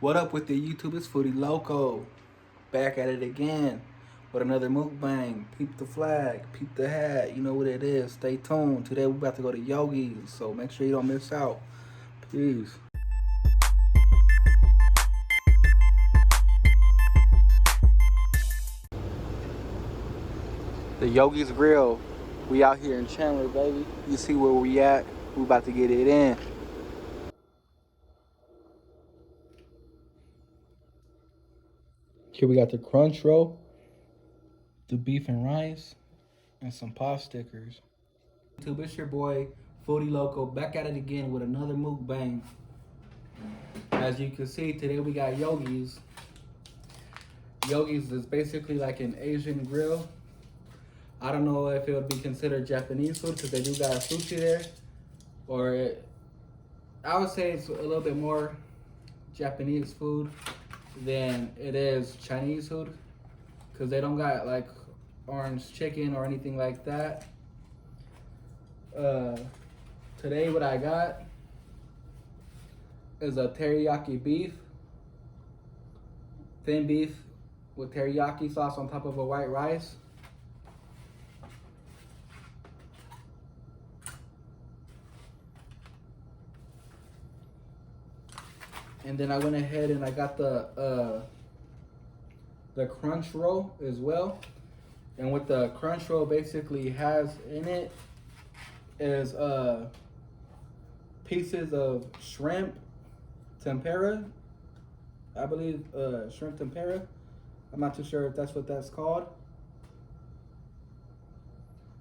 What up with the YouTube? It's Foodie Loco. Back at it again with another mukbang. Peep the flag, peep the hat. You know what it is. Stay tuned. Today we're about to go to Yogi's, so make sure you don't miss out. Peace. The Yogi's Grill. We out here in Chandler, baby. You see where we at. We about to get it in. Here we got the crunch roll, the beef and rice, and some pop stickers. YouTube, it's your boy Foodie Loco back at it again with another mukbang. As you can see, today we got Yogi's. Yogi's is basically like an Asian grill. I don't know if it would be considered Japanese food because they do got sushi there, or I would say it's a little bit more Japanese food than it is Chinese food because they don't got like orange chicken or anything like that. Today what I got is a teriyaki beef, thin beef with teriyaki sauce on top of a white rice. And then I went ahead and I got the crunch roll as well. And what the crunch roll basically has in it is pieces of shrimp tempura. I believe shrimp tempura. I'm not too sure if that's what that's called.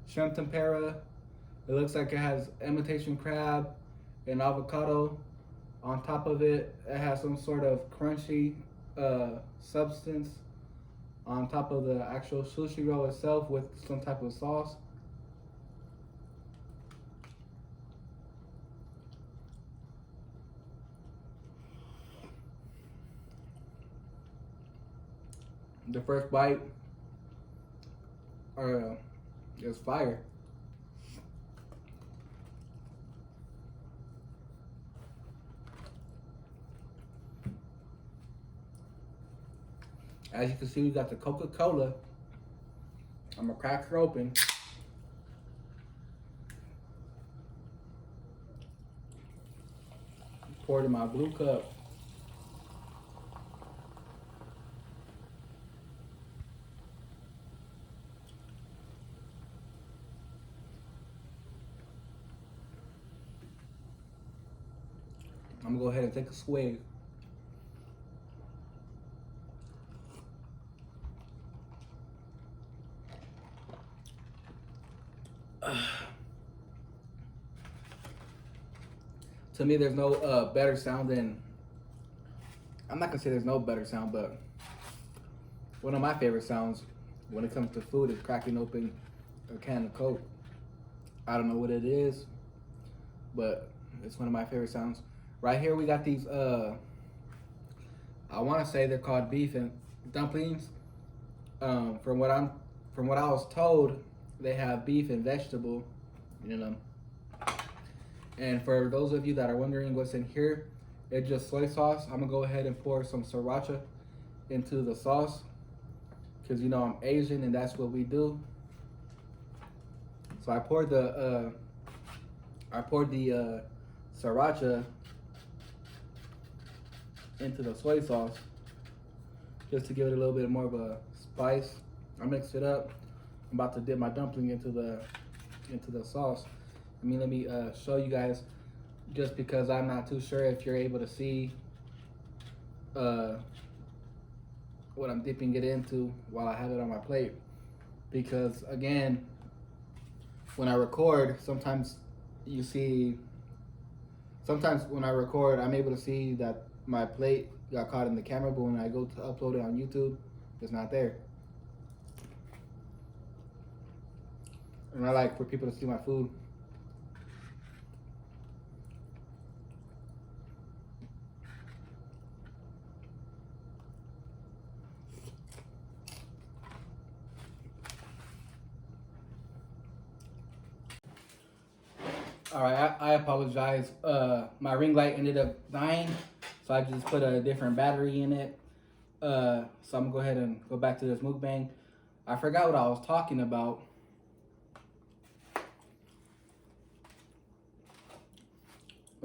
Shrimp tempura. It looks like it has imitation crab and avocado. On top of it, it has some sort of crunchy substance on top of the actual sushi roll itself with some type of sauce. The first bite is fire. As you can see, we got the Coca-Cola. I'm gonna crack her open. Pour it in my blue cup. I'm gonna go ahead and take a swig. To me, there's no better sound than, I'm not gonna say there's no better sound, but one of my favorite sounds when it comes to food is cracking open a can of Coke. I don't know what it is, but it's one of my favorite sounds. Right here we got these, I wanna say they're called beef and dumplings. From what I was told, they have beef and vegetable, you know. And for those of you that are wondering what's in here, it's just soy sauce. I'm gonna go ahead and pour some sriracha into the sauce because you know I'm Asian and that's what we do. So I poured the sriracha into the soy sauce just to give it a little bit more of a spice. I mixed it up. I'm about to dip my dumpling into the sauce. Let me show you guys, just because I'm not too sure if you're able to see what I'm dipping it into while I have it on my plate. Because again, when I record, sometimes when I record, I'm able to see that my plate got caught in the camera, but when I go to upload it on YouTube, it's not there. And I like for people to see my food. All right, I apologize. My ring light ended up dying, So I just put a different battery in it. So I'm gonna go ahead and go back to this mukbang. I forgot what I was talking about.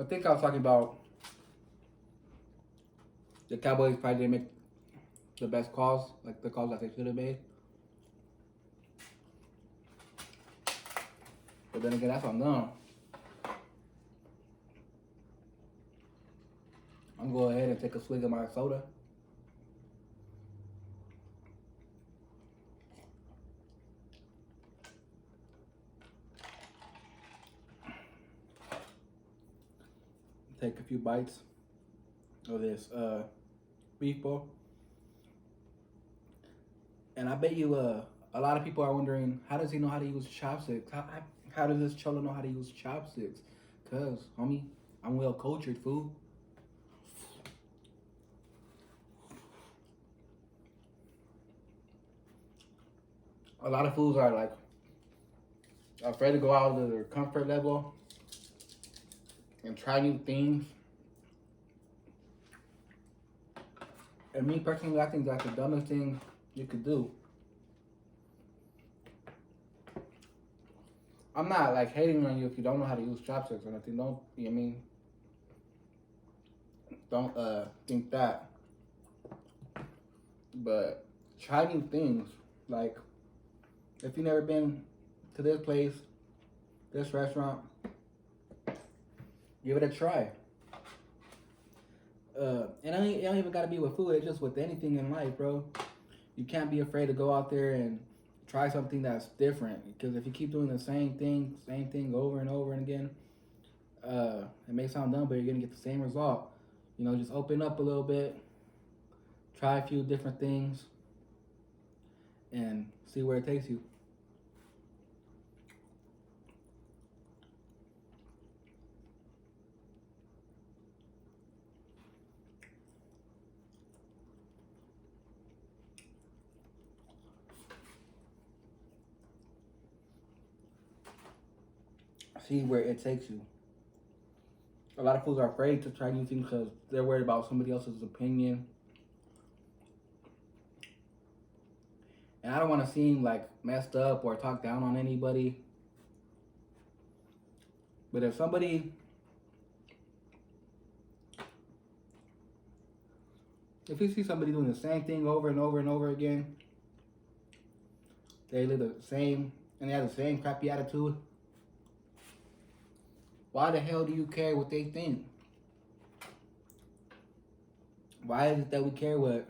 I think I was talking about the Cowboys probably didn't make the best calls, like the calls that they should have made. But then again, that's what I'm doing. I'm gonna go ahead and take a swig of my soda. Take a few bites of this beef bowl. And I bet you a lot of people are wondering, how does he know how to use chopsticks? How does this cholo know how to use chopsticks? Cause, homie, I'm well cultured, fool. A lot of fools are like afraid to go out of their comfort level and try new things. And me personally, I think that's the dumbest thing you could do. I'm not like hating on you if you don't know how to use chopsticks or nothing. Don't, you know what I mean? Don't think that. But try new things. Like, if you've never been to this place, this restaurant, give it a try. And it don't even gotta be with food, it's just with anything in life, bro. You can't be afraid to go out there and try something that's different. Because if you keep doing the same thing over and over and again, it may sound dumb, but you're gonna get the same result. You know, just open up a little bit, try a few different things, and see where it takes you. See where it takes you. A lot of fools are afraid to try new things because they're worried about somebody else's opinion. And I don't want to seem like messed up or talk down on anybody. But if you see somebody doing the same thing over and over and over again, they live the same, and they have the same crappy attitude, why the hell do you care what they think? Why is it that we care what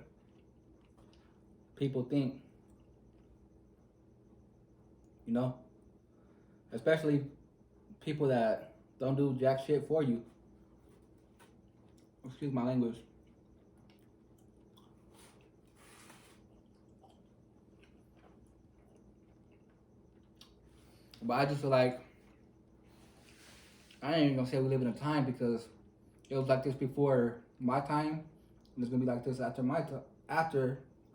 people think? You know? Especially people that don't do jack shit for you. Excuse my language. But I just feel like, I ain't even gonna say we live in a time because it was like this before my time, and it's gonna be like this after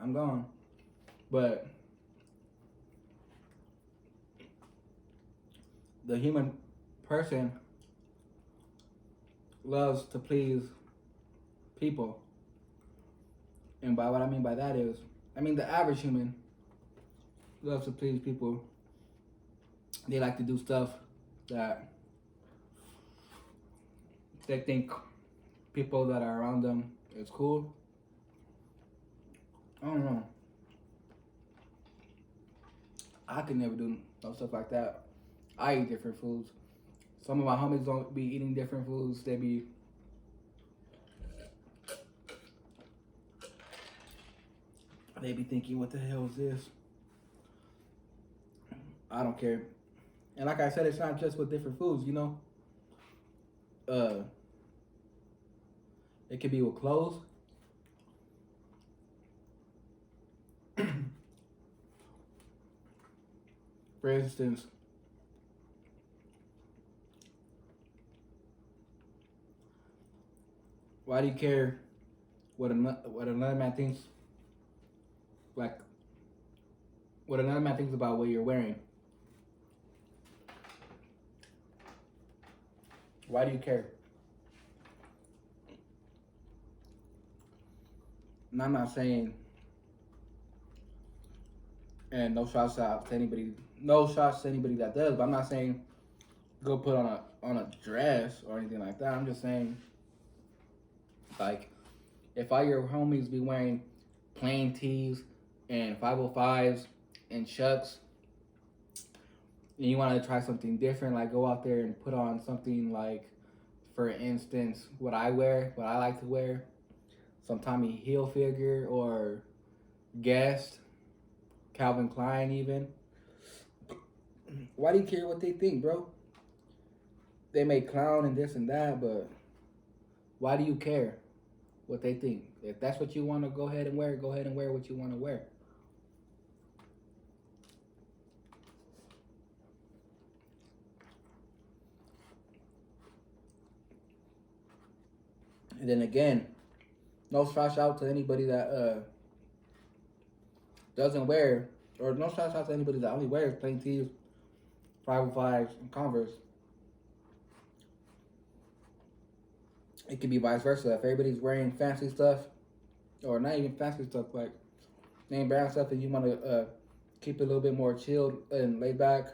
I'm gone. But the human person loves to please people, and by what I mean by that is, the average human loves to please people. They like to do stuff that they think people that are around them is cool. I don't know. I could never do no stuff like that. I eat different foods. Some of my homies don't be eating different foods. They be thinking, what the hell is this? I don't care. And like I said, it's not just with different foods, you know? It could be with clothes. For instance, why do you care what another man thinks? Like, what another man thinks about what you're wearing? Why do you care? And I'm not saying, and no shots out to anybody, no shots to anybody that does. But I'm not saying go put on a dress or anything like that. I'm just saying, like, if all your homies be wearing plain tees and 505s and chucks, and you want to try something different, like go out there and put on something like, for instance, what I wear, what I like to wear, some Tommy Hilfiger or Guess, Calvin Klein even. Why do you care what they think, bro? They may clown and this and that, but why do you care what they think? If that's what you want to go ahead and wear, go ahead and wear what you want to wear. And then again, no shout out to anybody that doesn't wear, or no shout out to anybody that only wears plain tees, 505s, and Converse. It could be vice versa. If everybody's wearing fancy stuff, or not even fancy stuff, like name brand stuff, and you want to keep it a little bit more chilled and laid back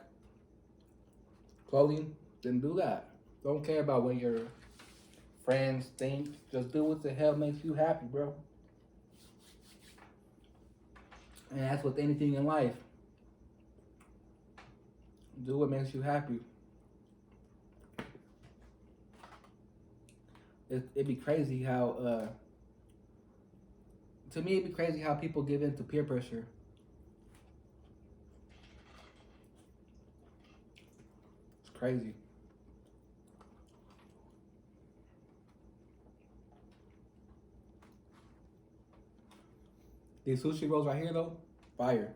clothing, then do that. Don't care about what your friends think. Just do what the hell makes you happy, bro. And that's with anything in life. Do what makes you happy. It'd be crazy how, to me, it'd be crazy how people give in to peer pressure. It's crazy. These sushi rolls right here, though, fire.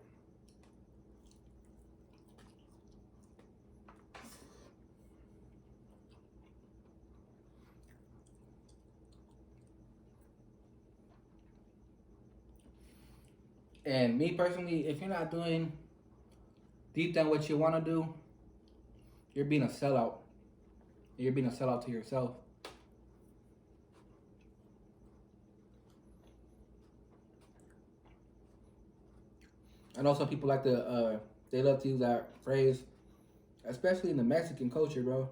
And me personally, if you're not doing deep down what you want to do, you're being a sellout. You're being a sellout to yourself. I know some people like to, they love to use that phrase, especially in the Mexican culture, bro.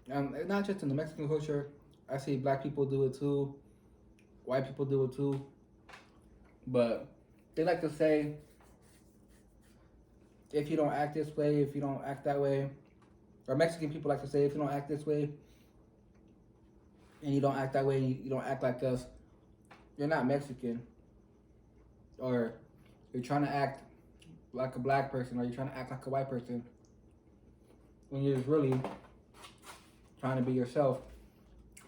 Not just in the Mexican culture. I see black people do it too. White people do it too. But they like to say, if you don't act this way, if you don't act that way, or Mexican people like to say, if you don't act this way, and you don't act that way, and you don't act like us, you're not Mexican. Or you're trying to act like a black person, or you're trying to act like a white person, when you're just really trying to be yourself.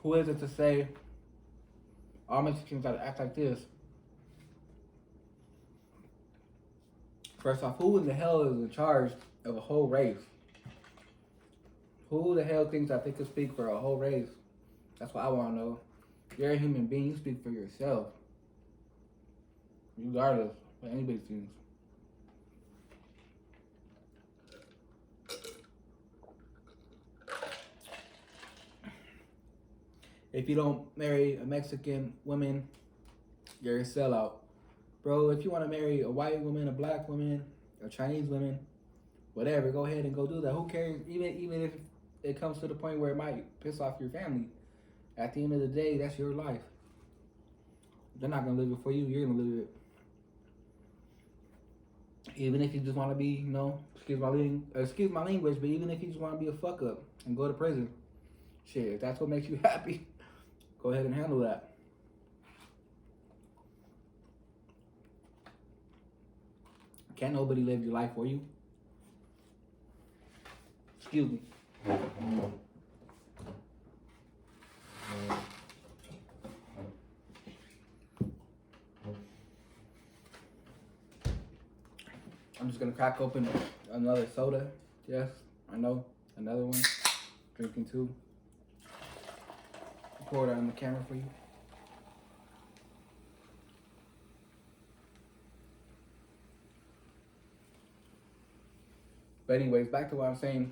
Who is it to say all Mexicans gotta act like this? First off, who in the hell is in charge of a whole race? Who the hell thinks that they could speak for a whole race? That's what I want to know. You're a human being. You speak for yourself. Regardless of what anybody thinks. If you don't marry a Mexican woman, you're a sellout. Bro, if you want to marry a white woman, a black woman, a Chinese woman, whatever, go ahead and go do that. Who cares? Even if it comes to the point where it might piss off your family. At the end of the day, that's your life. They're not gonna live it for you. You're gonna live it. Even if you just want to be, excuse my language, but even if you just want to be a fuck up and go to prison, shit, if that's what makes you happy, go ahead and handle that. Can't nobody live your life for you. Excuse me. I'm just gonna crack open another soda. Yes, I know. Another one. Drinking two. Pour it on the camera for you. But anyways, back to what I'm saying.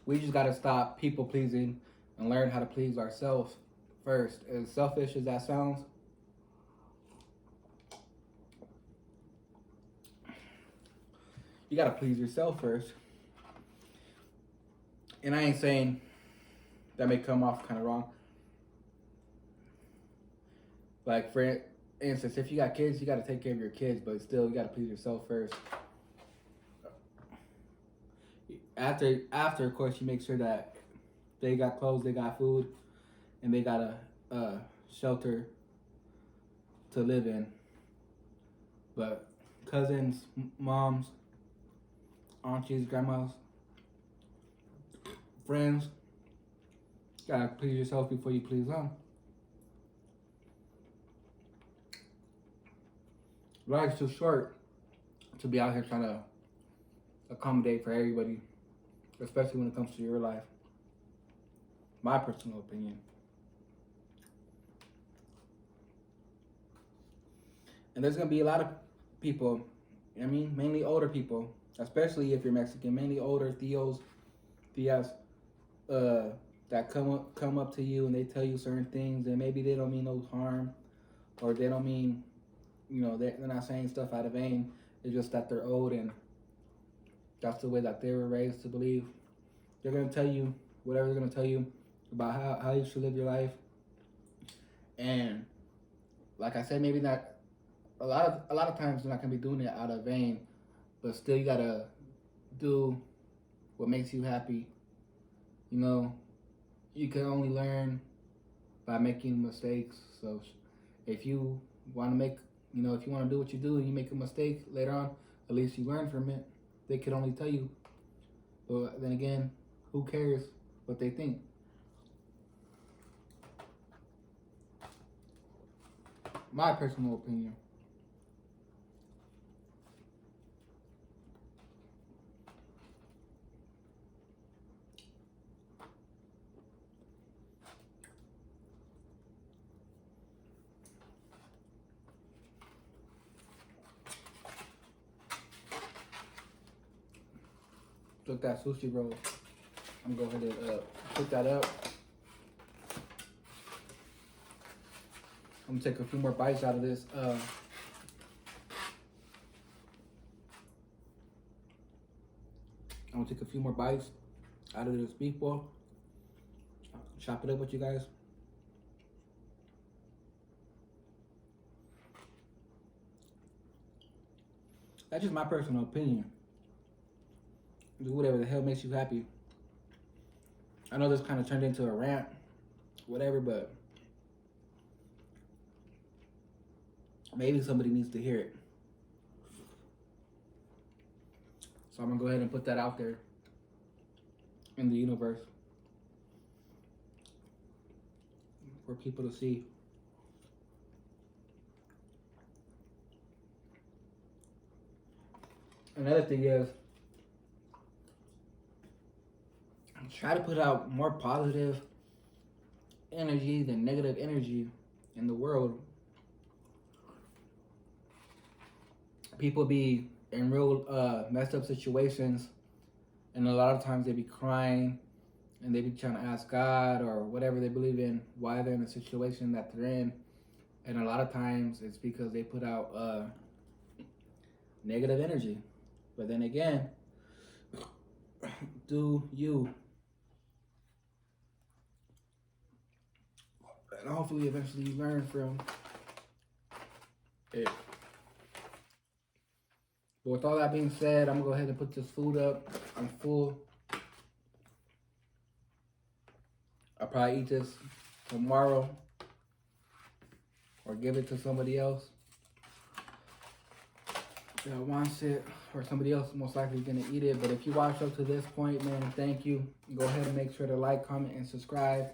We just gotta stop people pleasing and learn how to please ourselves first. As selfish as that sounds, you gotta please yourself first. And I ain't saying that may come off kind of wrong. Like for instance, if you got kids, you gotta take care of your kids, but still you gotta please yourself first. After of course, you make sure that they got clothes, they got food, and they got a shelter to live in. But cousins, moms, aunties, grandmas, friends, you gotta please yourself before you please them. Life's too short to be out here trying to accommodate for everybody, especially when it comes to your life. My personal opinion. And there's gonna be a lot of people, I mean, mainly older people, especially if you're Mexican, mainly older tias, that come up to you and they tell you certain things, and maybe they don't mean no harm, or they don't mean, they're not saying stuff out of vain. It's just that they're old and that's the way that they were raised to believe. They're gonna tell you whatever they're gonna tell you about how you should live your life. And like I said, maybe not a lot of times you're not gonna be doing it out of vain, but still you gotta do what makes you happy. You can only learn by making mistakes. So if you want to make, if you want to do what you do and you make a mistake later on, at least you learn from it. They could only tell you. But then again, who cares what they think? My personal opinion. Took that sushi roll. I'm gonna go ahead and pick that up. I'm gonna take a few more bites out of this. I'm gonna take a few more bites out of this beef bowl. Chop it up with you guys. That's just my personal opinion. Do whatever the hell makes you happy. I know this kind of turned into a rant, whatever, but maybe somebody needs to hear it. So I'm gonna go ahead and put that out there in the universe for people to see. Another thing is, try to put out more positive energy than negative energy in the world. People be in real messed up situations, and a lot of times they be crying and they be trying to ask God or whatever they believe in why they're in the situation that they're in. And a lot of times it's because they put out negative energy. But then again, do you. And hopefully eventually you learn from it. But with all that being said, I'm gonna go ahead and put this food up. I'm full. I'll probably eat this tomorrow or give it to somebody else that wants it, or somebody else most likely gonna eat it. But if you watched up to this point, man, thank you. Go ahead and make sure to like, comment, and subscribe.